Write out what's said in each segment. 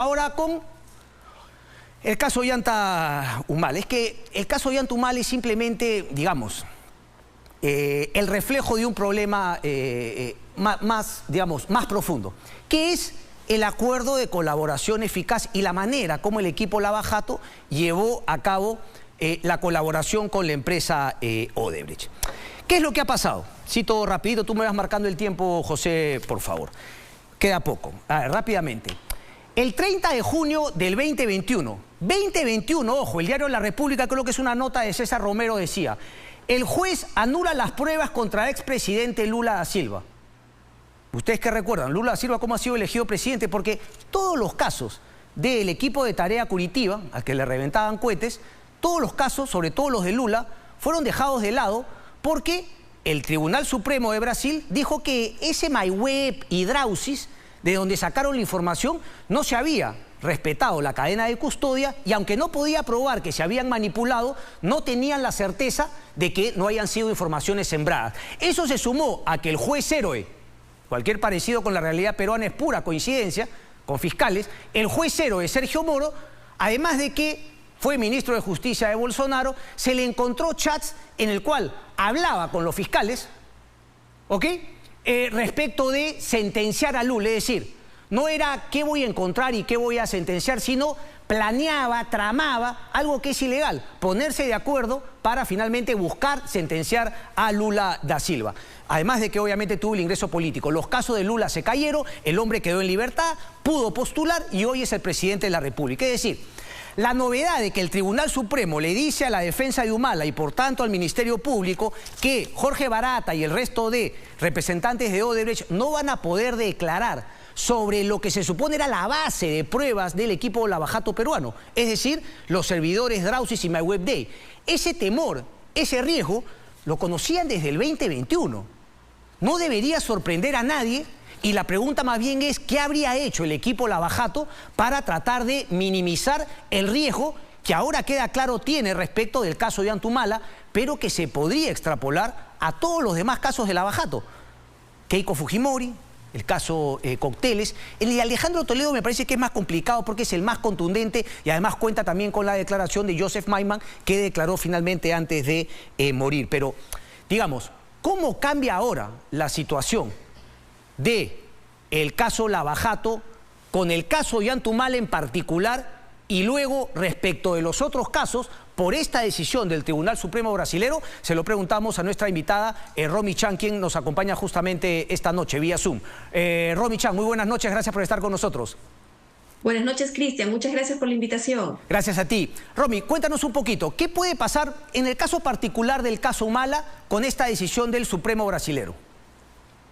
Ahora con el caso Ollanta Humala. Es que el caso Ollanta Humala es simplemente, digamos, el reflejo de un problema más profundo, que es el acuerdo de colaboración eficaz y la manera como el equipo Lava Jato llevó a cabo la colaboración con la empresa Odebrecht. ¿Qué es lo que ha pasado? Cito rapidito, tú me vas marcando el tiempo, José, por favor. Queda poco. A ver, rápidamente. El 30 de junio del 2021, ojo, el diario La República, creo que es una nota de César Romero, decía: el juez anula las pruebas contra el expresidente Lula da Silva. ¿Ustedes qué recuerdan? Lula da Silva, ¿cómo ha sido elegido presidente? Porque todos los casos del equipo de tarea Curitiba, al que le reventaban cohetes, todos los casos, sobre todo los de Lula, fueron dejados de lado porque el Tribunal Supremo de Brasil dijo que ese MyWeb y Drausis, de donde sacaron la información, no se había respetado la cadena de custodia y aunque no podía probar que se habían manipulado, no tenían la certeza de que no hayan sido informaciones sembradas. Eso se sumó a que el juez héroe, cualquier parecido con la realidad peruana es pura coincidencia, con fiscales, el juez héroe Sergio Moro, además de que fue ministro de Justicia de Bolsonaro, se le encontró chats en el cual hablaba con los fiscales, ¿ok?, respecto de sentenciar a Lula, es decir, no era qué voy a encontrar y qué voy a sentenciar, sino planeaba, tramaba algo que es ilegal, ponerse de acuerdo para finalmente buscar sentenciar a Lula da Silva. Además de que obviamente tuvo el ingreso político. Los casos de Lula se cayeron, el hombre quedó en libertad, pudo postular y hoy es el presidente de la República. Es decir, la novedad de que el Tribunal Supremo le dice a la defensa de Humala y por tanto al Ministerio Público que Jorge Barata y el resto de representantes de Odebrecht no van a poder declarar sobre lo que se supone era la base de pruebas del equipo Lava Jato peruano, es decir, los servidores Drausis y MyWebDay. Ese temor, ese riesgo, lo conocían desde el 2021. No debería sorprender a nadie. Y la pregunta más bien es, ¿qué habría hecho el equipo Lava Jato para tratar de minimizar el riesgo que ahora queda claro tiene respecto del caso de Ollanta Humala, pero que se podría extrapolar a todos los demás casos de Lava Jato? Keiko Fujimori, el caso Cócteles. El de Alejandro Toledo me parece que es más complicado porque es el más contundente y además cuenta también con la declaración de Joseph Maiman, que declaró finalmente antes de morir. Pero, digamos, ¿cómo cambia ahora la situación de el caso Lava Jato con el caso Ollanta Humala en particular y luego respecto de los otros casos por esta decisión del Tribunal Supremo brasilero? Se lo preguntamos a nuestra invitada Romy Chan, quien nos acompaña justamente esta noche vía Zoom. Romy Chan, muy buenas noches, gracias por estar con nosotros. Buenas noches, Cristian, muchas gracias por la invitación. Gracias a ti. Romy, cuéntanos un poquito, ¿qué puede pasar en el caso particular del caso Humala con esta decisión del Supremo brasilero?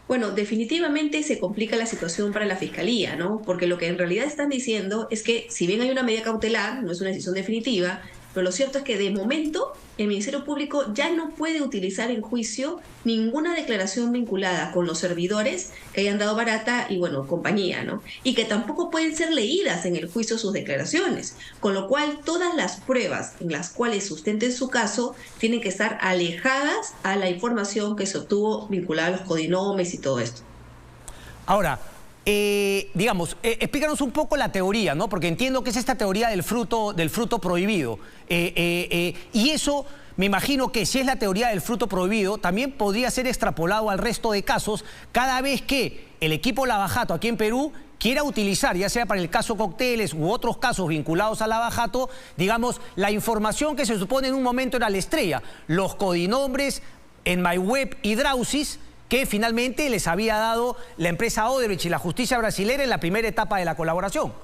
Bueno, definitivamente se complica la situación para la Fiscalía, ¿no? Porque lo que en realidad están diciendo es que si bien hay una medida cautelar, no es una decisión definitiva, pero lo cierto es que de momento el Ministerio Público ya no puede utilizar en juicio ninguna declaración vinculada con los servidores que hayan dado Barata y, bueno, compañía, ¿no? Y que tampoco pueden ser leídas en el juicio sus declaraciones, con lo cual todas las pruebas en las cuales sustenten su caso tienen que estar alejadas a la información que se obtuvo vinculada a los codinomes y todo esto. Ahora, digamos, explícanos un poco la teoría, ¿no? Porque entiendo que es esta teoría del fruto prohibido. Y eso, me imagino que si es la teoría del fruto prohibido, también podría ser extrapolado al resto de casos cada vez que el equipo Lava Jato aquí en Perú quiera utilizar, ya sea para el caso Cócteles u otros casos vinculados a Lava Jato, digamos, la información que se supone en un momento era la estrella, los codinombres en MyWeb y Drausis, que finalmente les había dado la empresa Odebrecht y la justicia brasilera en la primera etapa de la colaboración.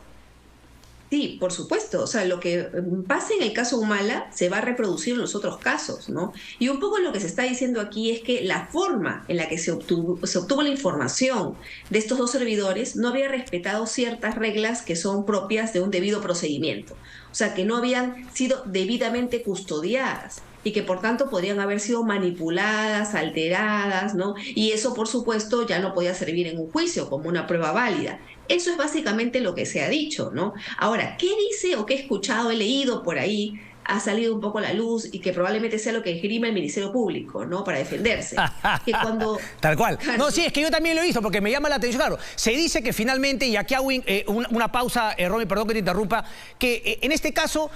Sí, por supuesto. O sea, lo que pasa en el caso Humala se va a reproducir en los otros casos, ¿no? Y un poco lo que se está diciendo aquí es que la forma en la que se obtuvo la información de estos dos servidores no había respetado ciertas reglas que son propias de un debido procedimiento. O sea, que no habían sido debidamente custodiadas y que por tanto podrían haber sido manipuladas, alteradas, ¿no? Y eso, por supuesto, ya no podía servir en un juicio como una prueba válida. Eso es básicamente lo que se ha dicho, ¿no? Ahora, ¿qué dice o qué he escuchado, he leído por ahí ha salido un poco a la luz y que probablemente sea lo que esgrime el Ministerio Público, ¿no? Para defenderse. Que cuando... Tal cual. Claro. No, sí, es que yo también lo he visto porque me llama la atención. Claro, se dice que finalmente, y aquí hago una pausa, Romy, perdón que te interrumpa, que en este caso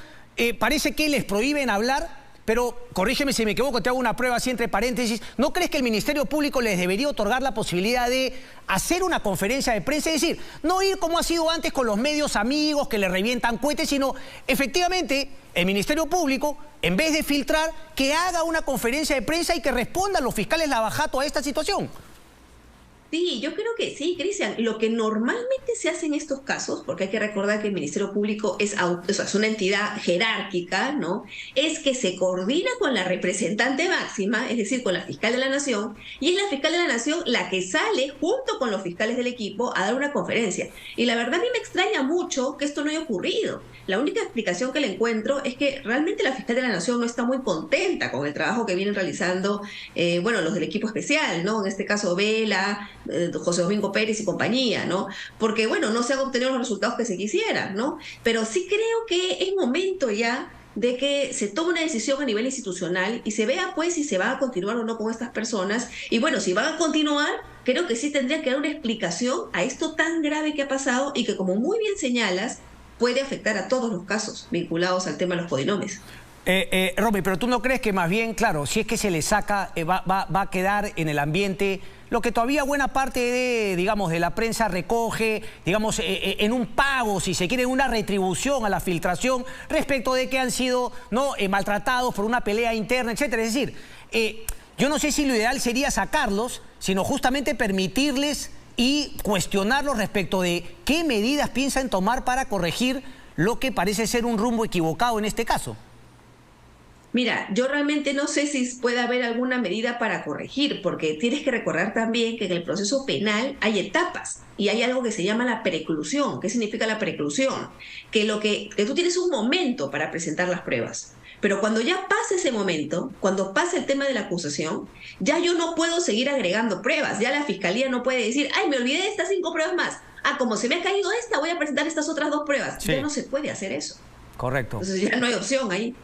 parece que les prohíben hablar. Pero, corrígeme si me equivoco, te hago una prueba así entre paréntesis. ¿No crees que el Ministerio Público les debería otorgar la posibilidad de hacer una conferencia de prensa? Es decir, no ir como ha sido antes con los medios amigos que le revientan cohetes, sino efectivamente el Ministerio Público, en vez de filtrar, que haga una conferencia de prensa y que respondan los fiscales Lavajato a esta situación. Sí, yo creo que sí, Cristian. Lo que normalmente se hace en estos casos, porque hay que recordar que el Ministerio Público es una entidad jerárquica, ¿no? Es que se coordina con la representante máxima, es decir, con la fiscal de la Nación, y es la fiscal de la Nación la que sale junto con los fiscales del equipo a dar una conferencia. Y la verdad a mí me extraña mucho que esto no haya ocurrido. La única explicación que le encuentro es que realmente la fiscal de la Nación no está muy contenta con el trabajo que vienen realizando, bueno, los del equipo especial, ¿no? En este caso, Vela, José Domingo Pérez y compañía, ¿no? Porque, bueno, no se han obtenido los resultados que se quisieran, ¿no? Pero sí creo que es momento ya de que se tome una decisión a nivel institucional y se vea, pues, si se va a continuar o no con estas personas. Y, bueno, si van a continuar, creo que sí tendría que dar una explicación a esto tan grave que ha pasado y que, como muy bien señalas, puede afectar a todos los casos vinculados al tema de los codinomes. Romy, pero ¿tú no crees que más bien, claro, si es que se le saca, va a quedar en el ambiente lo que todavía buena parte de, digamos, de la prensa recoge, digamos, en un pago, si se quiere, una retribución a la filtración respecto de que han sido maltratados por una pelea interna, etcétera? Es decir, yo no sé si lo ideal sería sacarlos, sino justamente permitirles y cuestionarlos respecto de qué medidas piensan tomar para corregir lo que parece ser un rumbo equivocado en este caso. Mira, yo realmente no sé si puede haber alguna medida para corregir, porque tienes que recordar también que en el proceso penal hay etapas y hay algo que se llama la preclusión. ¿Qué significa la preclusión? Que tú tienes un momento para presentar las pruebas. Pero cuando ya pasa ese momento, cuando pasa el tema de la acusación, ya yo no puedo seguir agregando pruebas. Ya la fiscalía no puede decir, ay, me olvidé de estas 5 pruebas más. Ah, como se me ha caído esta, voy a presentar estas otras 2 pruebas. Sí. Ya no se puede hacer eso. Correcto. Entonces ya no hay opción ahí.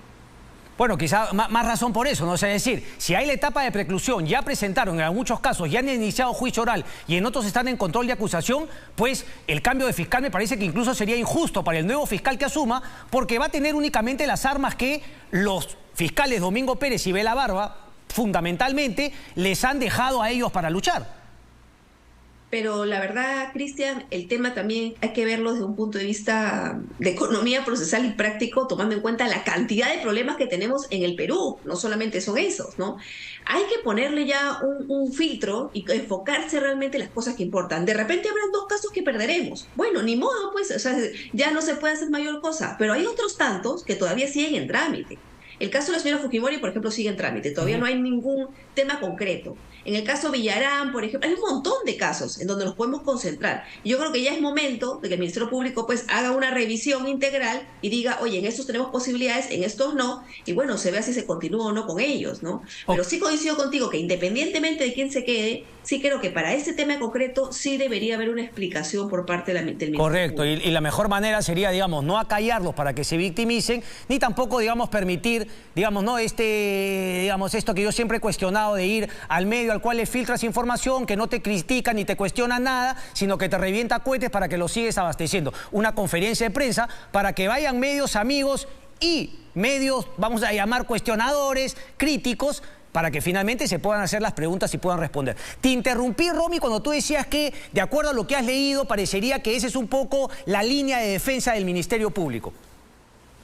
Bueno, quizá más razón por eso, ¿no? O sea, es decir, si hay la etapa de preclusión, ya presentaron en muchos casos, ya han iniciado juicio oral y en otros están en control de acusación, pues el cambio de fiscal me parece que incluso sería injusto para el nuevo fiscal que asuma, porque va a tener únicamente las armas que los fiscales Domingo Pérez y Vela Barba, fundamentalmente, les han dejado a ellos para luchar. Pero la verdad, Cristian, el tema también hay que verlo desde un punto de vista de economía procesal y práctico, tomando en cuenta la cantidad de problemas que tenemos en el Perú. No solamente son esos, ¿no? Hay que ponerle ya un filtro y enfocarse realmente en las cosas que importan. De repente habrán 2 casos que perderemos. Bueno, ni modo, pues, o sea, ya no se puede hacer mayor cosa. Pero hay otros tantos que todavía siguen en trámite. El caso de la señora Fujimori, por ejemplo, sigue en trámite. Todavía no hay ningún tema concreto. En el caso Villarán, por ejemplo, hay un montón de casos en donde nos podemos concentrar. Y yo creo que ya es momento de que el Ministerio Público pues haga una revisión integral y diga, oye, en estos tenemos posibilidades, en estos no, y bueno, se vea si se continúa o no con ellos, ¿no? Pero sí coincido contigo que independientemente de quién se quede, sí creo que para este tema concreto sí debería haber una explicación por parte del Ministerio Correcto, Público. y la mejor manera sería, digamos, no acallarlos para que se victimicen, ni tampoco, digamos, permitir, digamos, digamos, esto que yo siempre he cuestionado de ir al medio al cual le filtras información, que no te critica ni te cuestiona nada, sino que te revienta cohetes para que lo sigues abasteciendo. Una conferencia de prensa para que vayan medios amigos y medios, vamos a llamar cuestionadores, críticos, para que finalmente se puedan hacer las preguntas y puedan responder. Te interrumpí, Romy, cuando tú decías que, de acuerdo a lo que has leído, parecería que esa es un poco la línea de defensa del Ministerio Público.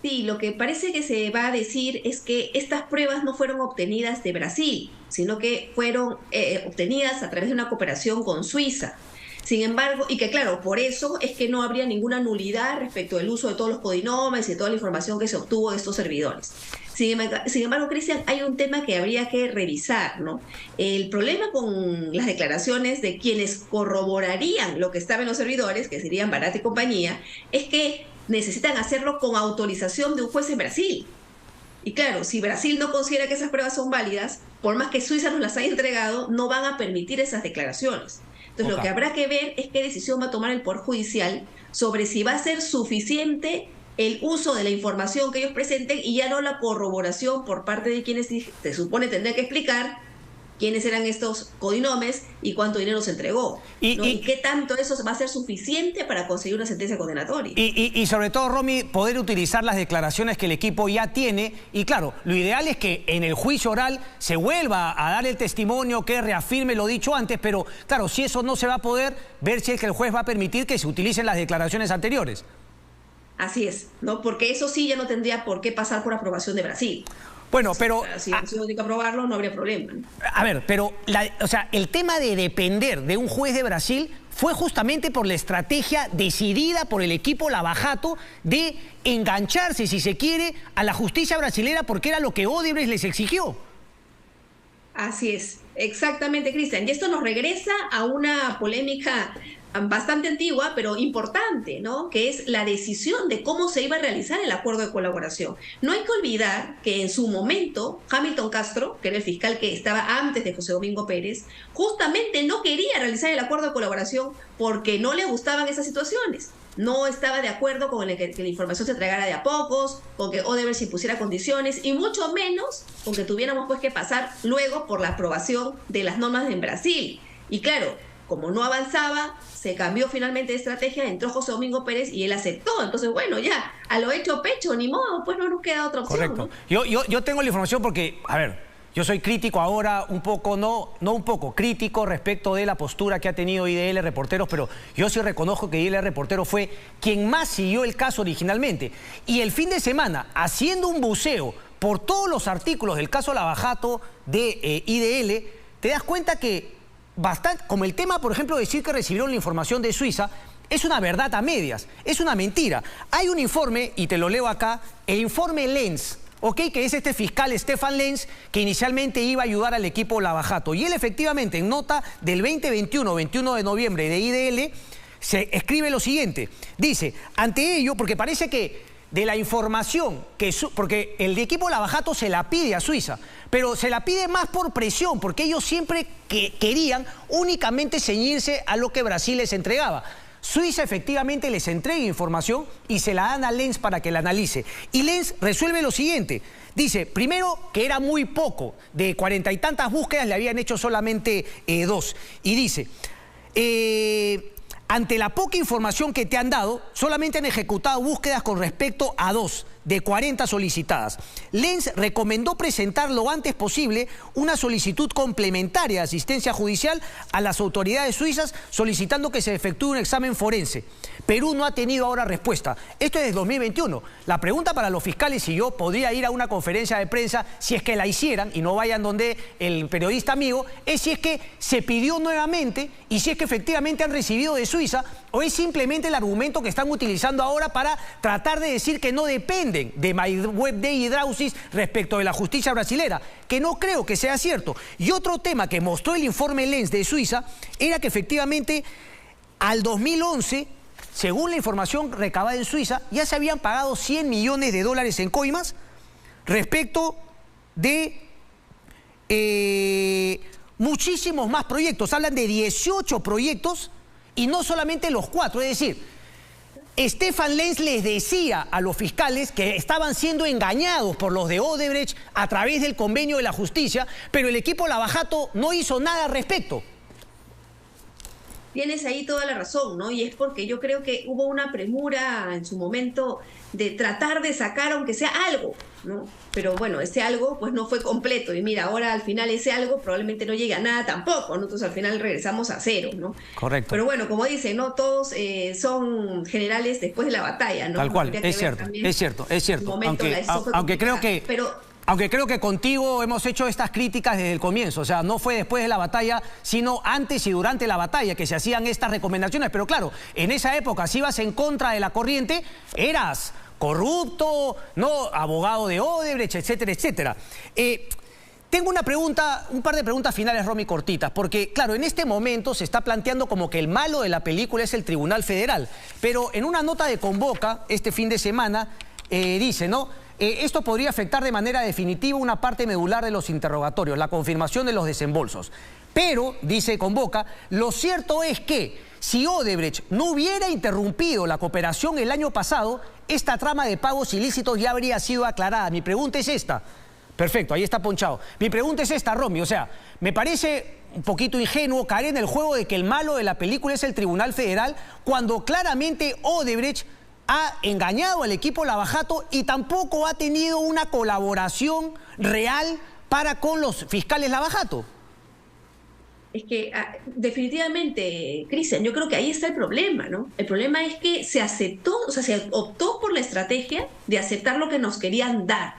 Sí, lo que parece que se va a decir es que estas pruebas no fueron obtenidas de Brasil, sino que fueron obtenidas a través de una cooperación con Suiza. Sin embargo, y que claro, por eso es que no habría ninguna nulidad respecto del uso de todos los codinomes y de toda la información que se obtuvo de estos servidores. Sin embargo, Cristian, hay un tema que habría que revisar, ¿no? El problema con las declaraciones de quienes corroborarían lo que estaba en los servidores, que serían Barata y compañía, es que necesitan hacerlo con autorización de un juez en Brasil. Y claro, si Brasil no considera que esas pruebas son válidas, por más que Suiza nos las haya entregado, no van a permitir esas declaraciones. Entonces, Lo que habrá que ver es qué decisión va a tomar el Poder Judicial sobre si va a ser suficiente el uso de la información que ellos presenten y ya no la corroboración por parte de quienes se supone tendrán que explicar quiénes eran estos codinomes y cuánto dinero se entregó. ¿Y qué tanto eso va a ser suficiente para conseguir una sentencia condenatoria? Y sobre todo, Romy, poder utilizar las declaraciones que el equipo ya tiene. Y claro, lo ideal es que en el juicio oral se vuelva a dar el testimonio, que reafirme lo dicho antes, pero claro, si eso no se va a poder, ver si es que el juez va a permitir que se utilicen las declaraciones anteriores. Así es, ¿no? Porque eso sí ya no tendría por qué pasar por aprobación de Brasil. Bueno, pero... Si no tiene que aprobarlo, no habría problema. A ver, pero o sea, el tema de depender de un juez de Brasil fue justamente por la estrategia decidida por el equipo Lava Jato de engancharse, si se quiere, a la justicia brasilera porque era lo que Odebrecht les exigió. Así es, exactamente, Cristian. Y esto nos regresa a una polémica bastante antigua, pero importante, ¿no? Que es la decisión de cómo se iba a realizar el acuerdo de colaboración. No hay que olvidar que en su momento, Hamilton Castro, que era el fiscal que estaba antes de José Domingo Pérez, justamente no quería realizar el acuerdo de colaboración porque no le gustaban esas situaciones. No estaba de acuerdo con que la información se entregara de a pocos, con que Odebrecht se impusiera condiciones y mucho menos con que tuviéramos pues que pasar luego por la aprobación de las normas en Brasil. Y claro, como no avanzaba, se cambió finalmente de estrategia, entró José Domingo Pérez y él aceptó. Entonces, bueno, ya, a lo hecho pecho, ni modo, pues no nos queda otra opción. Correcto. ¿No? Yo tengo la información porque, a ver, yo soy crítico ahora, un poco, no un poco, crítico respecto de la postura que ha tenido IDL Reporteros, pero yo sí reconozco que IDL Reporteros fue quien más siguió el caso originalmente. Y el fin de semana, haciendo un buceo por todos los artículos del caso Lava Jato de IDL, te das cuenta que bastante, como el tema, por ejemplo, de decir que recibieron la información de Suiza, es una verdad a medias, es una mentira. Hay un informe, y te lo leo acá, el informe Lenz, ¿ok? Que es este fiscal Stefan Lenz, que inicialmente iba a ayudar al equipo Lava Jato. Y él efectivamente, en nota del 2021, 21 de noviembre de IDL, se escribe lo siguiente. Dice, ante ello, porque parece que de la información, porque el equipo Lava Jato se la pide a Suiza, pero se la pide más por presión, porque ellos siempre querían únicamente ceñirse a lo que Brasil les entregaba. Suiza efectivamente les entrega información y se la dan a Lenz para que la analice. Y Lenz resuelve lo siguiente. Dice, primero, que era muy poco. De 40 y tantas búsquedas le habían hecho solamente 2. Y dice, ante la poca información que te han dado, solamente han ejecutado búsquedas con respecto a 2 de 40 solicitadas. Lenz recomendó presentar lo antes posible una solicitud complementaria de asistencia judicial a las autoridades suizas solicitando que se efectúe un examen forense. Perú no ha tenido ahora respuesta. Esto es de 2021. La pregunta para los fiscales, si yo podría ir a una conferencia de prensa, si es que la hicieran y no vayan donde el periodista amigo, es si es que se pidió nuevamente y si es que efectivamente han recibido de Suiza o es simplemente el argumento que están utilizando ahora para tratar de decir que no dependen de MyWebD y Drausis respecto de la justicia brasilera, que no creo que sea cierto. Y otro tema que mostró el informe Lenz de Suiza era que efectivamente al 2011, según la información recabada en Suiza, ya se habían pagado 100 millones de dólares en coimas respecto de muchísimos más proyectos. Hablan de 18 proyectos y no solamente los 4, es decir, Stefan Lenz les decía a los fiscales que estaban siendo engañados por los de Odebrecht a través del convenio de la justicia, pero el equipo Lava Jato no hizo nada al respecto. Tienes ahí toda la razón, ¿no? Y es porque yo creo que hubo una premura en su momento de tratar de sacar aunque sea algo, ¿no? Pero bueno, ese algo pues no fue completo y mira, ahora al final ese algo probablemente no llegue a nada tampoco, ¿no? Entonces al final regresamos a cero, ¿no? Correcto. Pero bueno, como dicen, ¿no? Todos son generales después de la batalla, ¿no? Tal cual, es cierto, es cierto, es cierto. Aunque creo que contigo hemos hecho estas críticas desde el comienzo, o sea, no fue después de la batalla, sino antes y durante la batalla que se hacían estas recomendaciones, pero claro, en esa época si ibas en contra de la corriente, eras corrupto, no abogado de Odebrecht, etcétera, etcétera. Tengo una pregunta, un par de preguntas finales, Romy, cortitas, porque claro, en este momento se está planteando como que el malo de la película es el Tribunal Federal, pero en una nota de Convoca este fin de semana dice, ¿no? esto podría afectar de manera definitiva una parte medular de los interrogatorios, la confirmación de los desembolsos. Pero, dice Convoca, lo cierto es que si Odebrecht no hubiera interrumpido la cooperación el año pasado, esta trama de pagos ilícitos ya habría sido aclarada. Mi pregunta es esta. Perfecto, ahí está ponchado. Mi pregunta es esta, Romy. O sea, me parece un poquito ingenuo caer en el juego de que el malo de la película es el Tribunal Federal, cuando claramente Odebrecht ha engañado al equipo Lavajato y tampoco ha tenido una colaboración real para con los fiscales Lavajato. Es que definitivamente, Cristian, yo creo que ahí está el problema, ¿no? El problema es que se aceptó, o sea, se optó por la estrategia de aceptar lo que nos querían dar.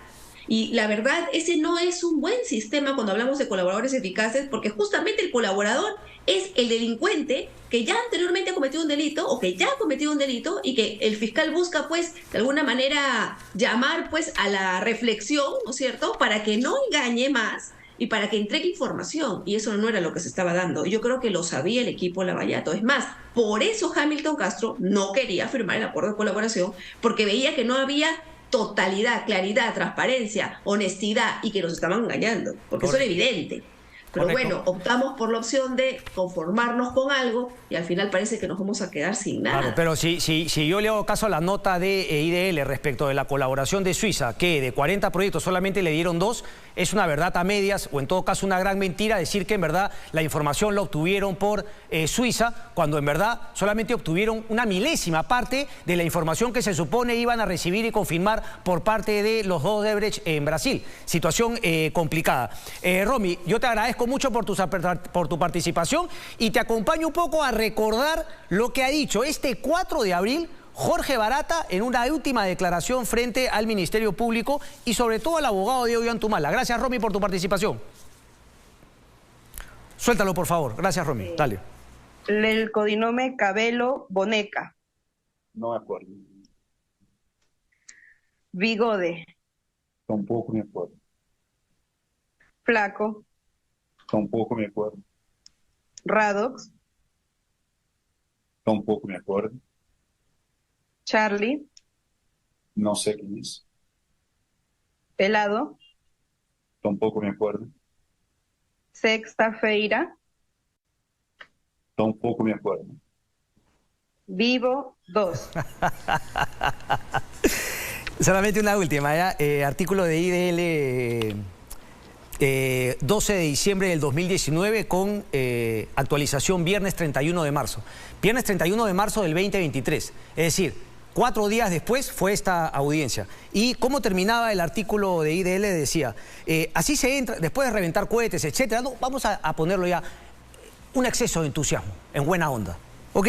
Y la verdad, ese no es un buen sistema cuando hablamos de colaboradores eficaces, porque justamente el colaborador es el delincuente que ya anteriormente ha cometido un delito o que ya ha cometido un delito y que el fiscal busca, pues, de alguna manera llamar, pues, a la reflexión, ¿no es cierto?, para que no engañe más y para que entregue información, y eso no era lo que se estaba dando. Yo creo que lo sabía el equipo Lavallato. Es más, por eso Hamilton Castro no quería firmar el acuerdo de colaboración, porque veía que no había totalidad, claridad, transparencia, honestidad, y que nos estaban engañando, porque eso era evidente. Pero bueno, optamos por la opción de conformarnos con algo y al final parece que nos vamos a quedar sin nada. Claro, pero si yo le hago caso a la nota de IDL respecto de la colaboración de Suiza, que de 40 proyectos solamente le dieron 2, es una verdad a medias, o en todo caso una gran mentira decir que en verdad la información la obtuvieron por Suiza, cuando en verdad solamente obtuvieron una milésima parte de la información que se supone iban a recibir y confirmar por parte de los dos Odebrecht en Brasil. Situación complicada. Romy, yo te agradezco mucho por tu participación y te acompaño un poco a recordar lo que ha dicho este 4 de abril Jorge Barata en una última declaración frente al Ministerio Público y sobre todo al abogado Diego Ollantumala. Gracias, Romy, por tu participación. Suéltalo, por favor. Gracias, Romy. Dale. El codinome Cabello Boneca. No me acuerdo. Bigode. Tampoco me acuerdo. Flaco. Tampoco me acuerdo. Radox. Tampoco me acuerdo. Charlie. No sé quién es. Pelado. Tampoco me acuerdo. Sexta Feira. Tampoco me acuerdo. Vivo 2. Solamente una última, ¿ya? Artículo de IDL 12 de diciembre del 2019 con actualización viernes 31 de marzo. Viernes 31 de marzo del 2023. Es decir, 4 días después fue esta audiencia. ¿Y cómo terminaba el artículo de IDL? Decía, así se entra, después de reventar cohetes, etcétera, no, vamos a ponerlo ya, un exceso de entusiasmo, en buena onda, ¿ok?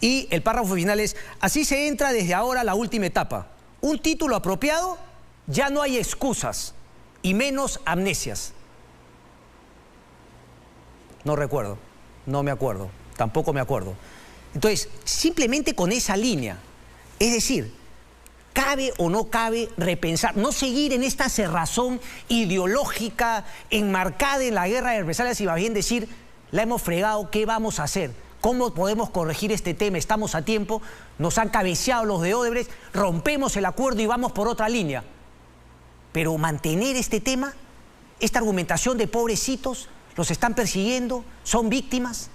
Y el párrafo final es, así se entra desde ahora a la última etapa. Un título apropiado, ya no hay excusas y menos amnesias. No recuerdo, no me acuerdo, tampoco me acuerdo. Entonces, simplemente con esa línea, es decir, ¿cabe o no cabe repensar, no seguir en esta cerrazón ideológica enmarcada en la guerra de represalias y más bien decir, la hemos fregado, ¿qué vamos a hacer? ¿Cómo podemos corregir este tema? Estamos a tiempo, nos han cabeceado los de Odebrecht, rompemos el acuerdo y vamos por otra línea. Pero mantener este tema, esta argumentación de pobrecitos, los están persiguiendo, son víctimas.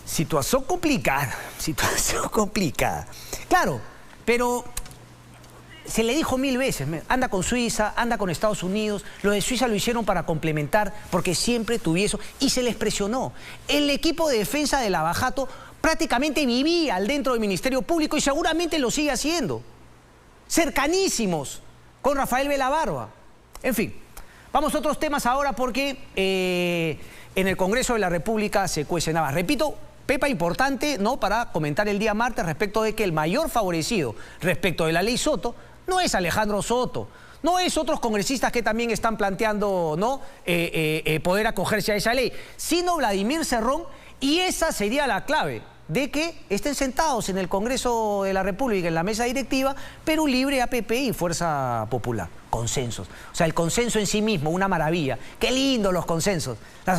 Situación complicada, situación complicada. Claro, pero se le dijo 1000 veces, anda con Suiza, anda con Estados Unidos. Lo de Suiza lo hicieron para complementar, porque siempre tuviese, y se les presionó. El equipo de defensa de Lavajato prácticamente vivía dentro del Ministerio Público y seguramente lo sigue haciendo. Cercanísimos con Rafael Velabarba. En fin, vamos a otros temas ahora porque en el Congreso de la República se cuecen habas. Repito, pepa importante, ¿no?, para comentar el día martes respecto de que el mayor favorecido respecto de la ley Soto no es Alejandro Soto, no es otros congresistas que también están planteando, ¿no?, poder acogerse a esa ley, sino Vladimir Cerrón, y esa sería la clave de que estén sentados en el Congreso de la República, en la mesa directiva, Perú Libre, APP y Fuerza Popular. Consensos. O sea, el consenso en sí mismo, una maravilla. Qué lindo los consensos.